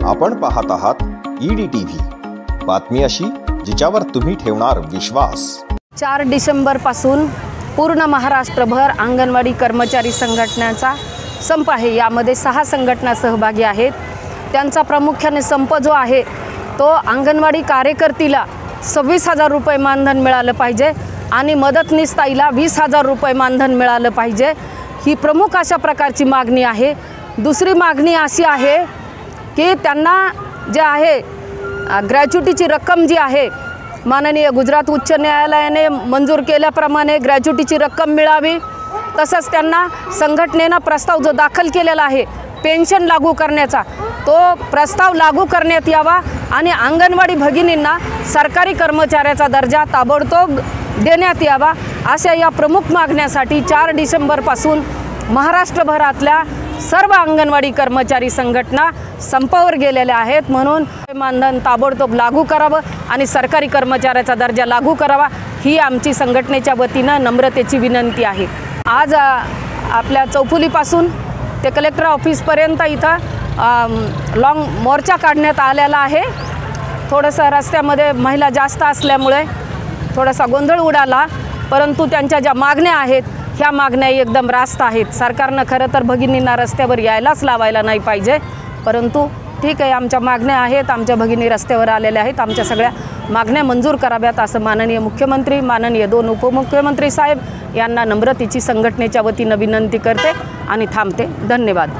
आपण पाहत आहात EDTV, बातमी अशी जिच्यावर तुम्ही ठेवणार विश्वास। 4 डिसेंबर पासून पूर्ण महाराष्ट्रभर अंगणवाडी कर्मचारी संघटनांचा संप आहे। यामध्ये 6 संघटना सहभागी आहेत। त्यांचा प्रामुख्याने संप जो आहे तो अंगणवाडी कार्यकर्तीला 26,000 रुपये मानधन मिळालं पाहिजे आणि मदतनीस ताईला 20,000 रुपये मानधन मिळालं पाहिजे। ही प्रमुख अशा प्रकारची मागणी आहे। दुसरी मागणी अशी आहे की त्यांना जे आहे ग्रॅच्युटीची रक्कम जी आहे माननीय गुजरात उच्च न्यायालयाने मंजूर केल्याप्रमाणे ग्रॅच्युटीची रक्कम मिळावी। तसंच त्यांना संघटनेने प्रस्ताव जो दाखल केलेला आहे पेन्शन लागू करण्याचा तो प्रस्ताव लागू करण्यात यावा आणि अंगणवाडी भगिनींना सरकारी कर्मचाऱ्याचा दर्जा ताबडतोब देण्यात यावा। अशा या प्रमुख मागण्यासाठी 4 डिसेंबर पासून महाराष्ट्रभरातल्या सर्व अंगणवाडी कर्मचारी संघटना संपावर गेलेल्या आहेत। म्हणून मानधन ताबडतोब लागू करावं आणि सरकारी कर्मचाऱ्याचा दर्जा लागू करावा ही आमची संघटनेच्या वतीने नम्रतेची विनंती आहे। आज आपल्या चौफुलीपासून ते कलेक्टर ऑफिसपर्यंत इथं लॉंग मोर्चा काढण्यात आलेला आहे। थोडंसं रस्त्यामध्ये महिला जास्त असल्यामुळे थोडासा गोंधळ उडाला, परंतु त्यांच्या ज्या मागण्या आहेत ह्या मागण्या एकदम रास्त आहेत। सरकारनं खरं तर भगिनींना रस्त्यावर यायलाच लावायला नाही पाहिजे, परंतु ठीक आहे, आमच्या मागण्या आहेत, आमच्या भगिनी रस्त्यावर आलेल्या आहेत। आमच्या सगळ्या मागण्या मंजूर कराव्यात असं माननीय मुख्यमंत्री, माननीय 2 उपमुख्यमंत्री साहेब यांना नम्रतेची संघटनेच्या वतीने विनंती करते आणि थांबते। धन्यवाद।